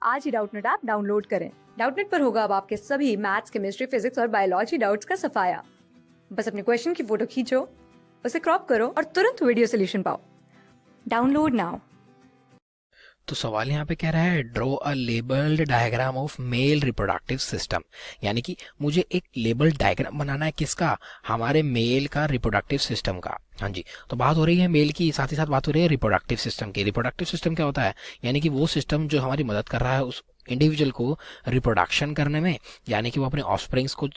आज ही Doubtnut app download करें। Doubtnut पर होगा अब आपके सभी मैथ्स, केमिस्ट्री, फिजिक्स और बायोलॉजी डाउट्स का सफाया। बस अपने क्वेश्चन की फोटो खींचो, उसे क्रॉप करो और तुरंत वीडियो सोल्यूशन पाओ। Download now. तो सवाल यहाँ पे कह रहा है draw a labelled diagram of male reproductive system, यानी कि मुझे एक लेबल डायग्राम बनाना है किसका, हमारे मेल का रिप्रोडक्टिव सिस्टम का। हाँ जी, तो बात हो रही है मेल की, साथ ही साथ बात हो रही है रिप्रोडक्टिव सिस्टम की। रिप्रोडक्टिव सिस्टम क्या होता है, यानी कि वो सिस्टम जो हमारी मदद कर रहा है उस इंडिविजुअल को रिप्रोडक्शन करने में, यानी कि वो अपने ऑफस्प्रिंग्स को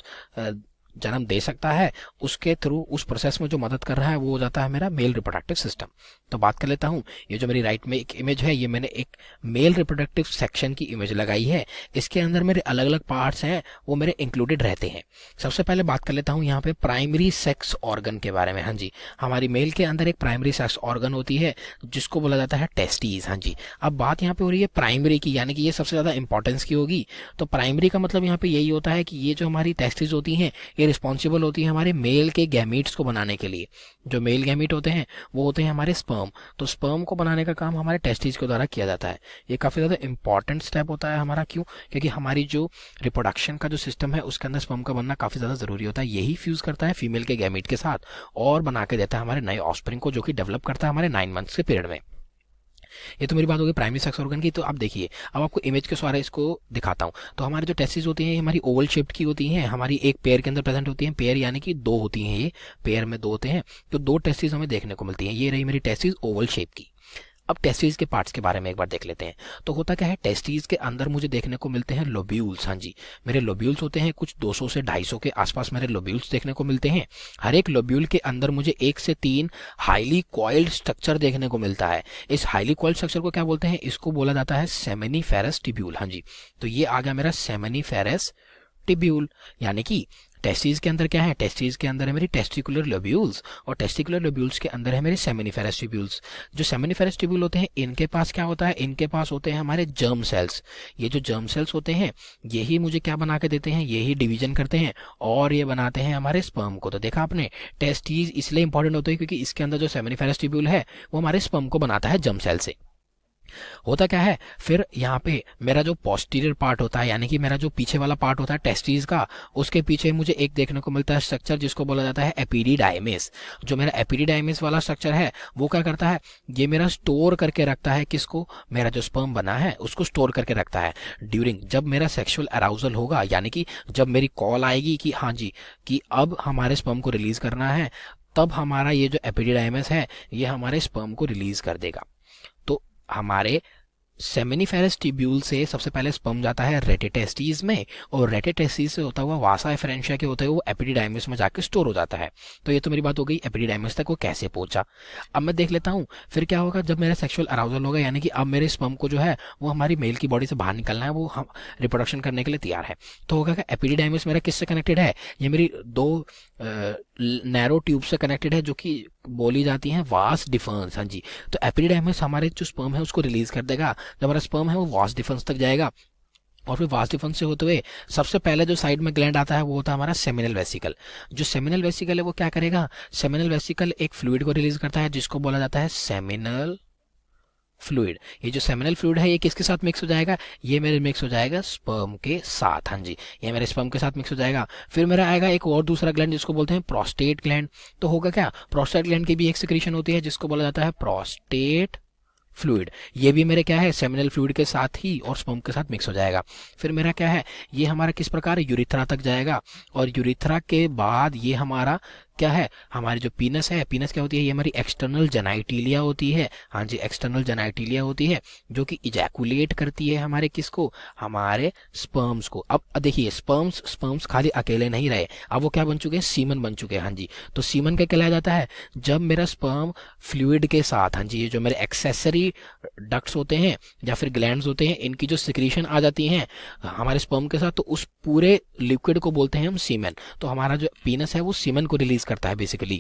जन्म दे सकता है, उसके थ्रू उस प्रोसेस में जो मदद कर रहा है वो हो जाता है मेरा मेल रिप्रोडक्टिव सिस्टम। तो बात कर लेता हूँ, ये जो मेरी राइट में एक इमेज है, ये मैंने एक मेल रिप्रोडक्टिव सेक्शन की इमेज लगाई है। इसके अंदर मेरे अलग अलग पार्ट्स हैं, वो मेरे इंक्लूडेड रहते हैं। सबसे पहले बात कर लेता हूँ यहाँ पे प्राइमरी सेक्स ऑर्गन के बारे में। हाँ जी, हमारी मेल के अंदर एक प्राइमरी सेक्स ऑर्गन होती है जिसको बोला जाता है टेस्टीज। हाँ जी, अब बात यहाँ पे हो रही है प्राइमरी की, यानी कि ये सबसे ज्यादा इंपॉर्टेंस की होगी। तो प्राइमरी का मतलब यहाँ पे यही होता है कि ये जो हमारी टेस्टीज होती हैं ये रिस्पॉन्सिबल होती है हमारे मेल के गैमीट्स को बनाने के लिए। जो मेल गैमीट होते हैं वो होते हैं हमारे स्पर्म, तो स्पर्म को बनाने का काम हमारे टेस्टिस के द्वारा किया जाता है। ये काफी ज्यादा इंपॉर्टेंट स्टेप होता है हमारा। क्यों? क्योंकि हमारी जो रिप्रोडक्शन का जो सिस्टम है उसके अंदर स्पर्म का बनना काफी ज्यादा जरूरी होता है। यही फ्यूज करता है फीमेल के गैमीट के साथ और बना के देता है हमारे नए ऑफस्प्रिंग को, जो कि डेवलप करता है हमारे 9 मंथ्स के पीरियड में। ये तो मेरी बात होगी प्राइमरी सेक्स ऑर्गन की। तो आप देखिए, अब आपको इमेज के सहारे इसको दिखाता हूँ। तो हमारी जो टेस्टिस होती हैं ये हमारी ओवल शेप्ड की होती हैं, हमारी एक पेयर के अंदर प्रेजेंट होती हैं। पेयर यानी कि दो होती हैं, ये पेयर में दो होते हैं, तो दो टेस्टिस हमें देखने को मिलती हैं। ये रही मेरी टेस्टिस ओवल शेप की। अब टेस्टिस के पार्ट्स के बारे में एक बार देख लेते हैं। तो होता क्या है, टेस्टिस के अंदर मुझे देखने को मिलते हैं लोब्यूल्स। हाँ जी, मेरे लोब्यूल्स होते हैं कुछ 200 से 250 के आसपास मेरे लोब्यूल्स देखने को मिलते हैं। हर एक लोब्यूल के अंदर मुझे 1 से 3 हाईली कॉइल्ड स्ट्रक्चर देखने को मिलता है। इस हाईली कॉइल्ड स्ट्रक्चर को क्या बोलते हैं, इसको बोला जाता है सेमिनिफेरस टिब्यूल। हाँ जी, तो ये आ गया मेरा सेमिनिफेरस टिब्यूल। यानी कि टेस्टिस के अंदर क्या है, टेस्टिस के अंदर है मेरी टेस्टिकुलर लोब्यूल्स और टेस्टिकुलर लोब्यूल्स के अंदर है मेरे सेमिनिफेरस ट्यूब्यूल्स। जो सेमिनिफेरस ट्यूब्यूल होते हैं इनके पास क्या होता है, इनके पास होते हैं हमारे जर्म सेल्स। ये जो जर्म सेल्स होते हैं यही मुझे क्या बना के देते हैं, यही डिवीजन करते हैं और ये बनाते हैं हमारे स्पर्म को। तो देखा आपने, टेस्टिस इसलिए इंपॉर्टेंट होते हैं क्योंकि इसके अंदर जो सेमिनिफेरस ट्यूब्यूल है वो हमारे स्पर्म को बनाता है जर्म सेल से। होता क्या है फिर यहाँ पे, मेरा जो पोस्टीरियर पार्ट होता है, यानी कि मेरा जो पीछे वाला पार्ट होता है टेस्टिस का, उसके पीछे मुझे एक देखने को मिलता है स्ट्रक्चर जिसको बोला जाता है एपिडिडाइमिस। जो मेरा एपिडिडाइमिस वाला स्ट्रक्चर है वो क्या करता है, ये मेरा स्टोर करके रखता है किसको, मेरा जो स्पर्म बना है उसको स्टोर करके रखता है। ड्यूरिंग जब मेरा सेक्सुअल अराउजल होगा, यानी कि जब मेरी कॉल आएगी कि हाँ जी कि अब हमारे स्पर्म को रिलीज करना है, तब हमारा ये जो एपिडिडाइमिस है ये हमारे स्पर्म को रिलीज कर देगा। तो हमारे सेमिनिफेरस ट्यूब्यूल से सबसे पहले स्पर्म जाता है रेटिटेस्टिस में और रेटिटेस्टिस से होता हुआ वासा एफरेंशिया के होते हुए वो एपिडिडाइमिस में जाकर स्टोर हो जाता है। तो ये तो मेरी बात हो गई एपिडिडाइमिस तक वो कैसे पहुंचा। अब मैं देख लेता हूँ फिर क्या होगा जब मेरा सेक्सुअल अराउजल होगा, यानी कि अब मेरे स्पर्म को जो है वो हमारी मेल की बॉडी से बाहर निकलना है, वो हम रिप्रोडक्शन करने के लिए तैयार है। तो होगा क्या, एपिडिडाइमिस मेरा किससे कनेक्टेड है, ये मेरी दो नैरो ट्यूब से कनेक्टेड है जो कि बोली जाती है वास डिफरेंस। हाँ जी, तो एपिडिडाइमिस हमारे जो स्पर्म है उसको रिलीज कर देगा। जब हमारा स्पर्म है वो वास डिफरेंस तक जाएगा और फिर वास डिफरेंस से होते हुए सबसे पहले जो साइड में ग्लैंड आता है वो होता है हमारा सेमिनल वेसिकल। जो सेमिनल वेसिकल है वो क्या करेगा, सेमिनल वेसिकल एक फ्लूइड को रिलीज करता है जिसको बोला जाता है सेमिनल फ्लूइड। ये जो सेमिनल फ्लूइड है ये किसके साथ मिक्स हो जाएगा, ये मेरे मिक्स हो जाएगा स्पर्म के साथ। हाँ जी, ये मेरे स्पर्म के साथ मिक्स हो जाएगा। फिर मेरा आएगा एक और दूसरा ग्लैंड जिसको बोलते हैं प्रोस्टेट ग्लैंड। तो होगा क्या, प्रोस्टेट ग्लैंड की भी एक सिक्रीशन होती है जिसको बोला जाता है प्रोस्टेट फ्लूइड। ये भी मेरे क्या है सेमिनल फ्लूइड के साथ ही और स्पर्म के साथ मिक्स हो जाएगा। फिर मेरा क्या है, ये हमारा किस प्रकार यूरिथ्रा तक जाएगा और यूरिथ्रा के बाद ये हमारा क्या है, हमारी जो पीनस है, पीनस क्या होती है, ये हमारी एक्सटर्नल जेनाइटिलिया होती है। हाँ जी, एक्सटर्नल जेनाइटिलिया होती है जो कि इजैकुलेट करती है हमारे किसको, हमारे स्पर्म्स को। अब देखिए स्पर्म्स खाली अकेले नहीं रहे, अब वो क्या बन चुके हैं, सीमन बन चुके हैं। हाँ जी, तो सीमन क्या कहलाया जाता है, जब मेरा स्पर्म फ्लूइड के साथ, हाँ जी, ये जो मेरे एक्सेसरी डक्ट्स होते हैं या फिर ग्लैंड्स होते हैं, इनकी जो सिक्रीशन आ जाती हैं हमारे स्पर्म के साथ, तो उस पूरे लिक्विड को बोलते हैं हम सीमेन। तो हमारा जो पीनस है वो सीमेन को रिलीज करता है बेसिकली।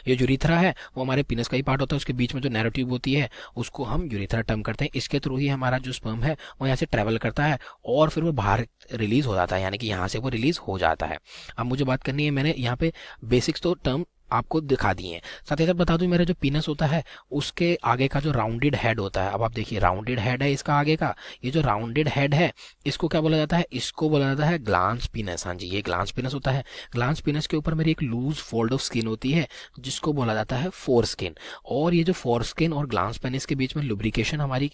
ये यूरिथ्रा है वो हमारे पीनस का ही पार्ट होता है, उसके बीच में जो नैरो ट्यूब होती है उसको हम यूरिथ्रा टर्म करते हैं। इसके थ्रू ही हमारा जो स्पर्म है वो यहाँ से ट्रेवल करता है और फिर वो बाहर रिलीज हो जाता है, यानी कि यहाँ से वो रिलीज हो जाता है। अब मुझे बात करनी है, मैंने यहाँ पे बेसिक्स तो टर्म आपको दिखा दिए हैं। साथ ही साथ बता दूं, मेरा जो पीनस होता है उसके आगे का जो राउंडेड हेड होता है, अब आप देखिए राउंडेड हेड है इसका आगे का, ये जो राउंडेड हेड है इसको क्या बोला जाता है, इसको बोला जाता है ग्लांस पीनस। हाँ जी, ये ग्लांस पीनस होता है। ग्लांस पीनस के ऊपर मेरी एक लूज फोल्ड ऑफ स्किन होती है जिसको बोला जाता है फोर स्किन। और ये जो फोर स्किन और ग्लांस पेनिस के बीच में लुब्रिकेशन हमारी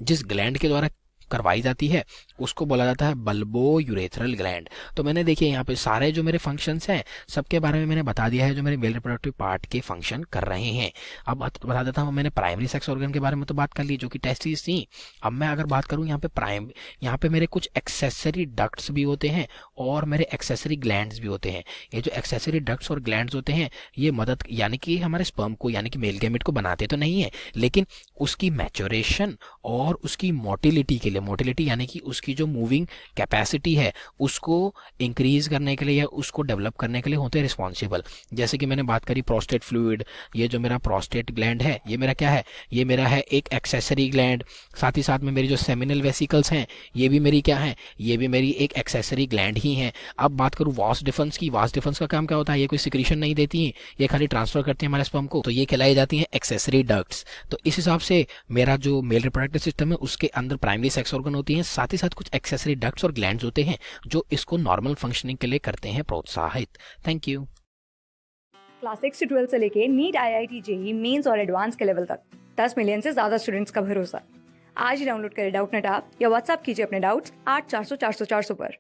जिस ग्लैंड के द्वारा करवाई जाती है उसको बोला जाता है बल्बो यूरेथ्रल ग्लैंड। तो मैंने देखिए यहाँ पे सारे जो मेरे फंक्शंस हैं सबके बारे में मैंने बता दिया है जो मेरे मेल रिप्रोडक्टिव पार्ट के फंक्शन कर रहे हैं। अब बता देता हूँ, मैंने प्राइमरी सेक्स ऑर्गन के बारे में तो बात कर ली जो कि टेस्टिस थी। अब मैं अगर बात करूँ यहाँ पे मेरे कुछ एक्सेसरी डक्ट्स भी होते हैं और मेरे एक्सेसरी ग्लैंड्स भी होते हैं। ये जो एक्सेसरी डक्ट्स और ग्लैंड्स होते हैं ये मदद यानी कि हमारे स्पर्म को यानी कि मेल गैमेट को बनाते तो नहीं है, लेकिन उसकी मैच्योरेशन और उसकी मोटिलिटी के लिए, मोटिलिटी यानी कि उसकी जो मूविंग कैपेसिटी है उसको इंक्रीज करने के लिए या उसको डेवलप करने के लिए होते हैं रिस्पॉन्सिबल। जैसे कि मैंने बात करी प्रोस्टेट फ्लूइड, ये जो मेरा प्रोस्टेट ग्लैंड है ये मेरा क्या है, ये मेरा है एक एक्सेसरी ग्लैंड। साथ ही साथ में मेरी जो सेमिनल वेसिकल्स हैं ये भी मेरी क्या है, ये भी मेरी एक एक्सेसरी ग्लैंड ही है। अब बात करूँ वास डिफरेंस की, वास डिफरेंस का काम क्या होता है, ये कोई सिक्रीशन नहीं देती है, ये खाली ट्रांसफर करती है हमारे स्पर्म को, तो ये कहलाई जाती है एक्सेसरी डक्ट्स। तो इस हिसाब से मेरा जो मेल रिप्रोडक्टिव सिस्टम है उसके अंदर प्राइमरी सेक्स ऑर्गन होती हैं, साथ ही साथ कुछ एक्सेसरी डक्ट्स और ग्लैंड्स होते हैं जो इसको नॉर्मल फंक्शनिंग के लिए करते हैं प्रोत्साहित। Thank you. क्लास 6 से 12 से लेके नीट, IIT, जेईई मेंस और एडवांस के लेवल तक 10 मिलियन से ज्यादा स्टूडेंट्स का भरोसा। आज ही डाउनलोड करें डाउटनेट ऐप या व्हाट्सएप कीजिए अपने डाउट्स 8400 400 400 पर।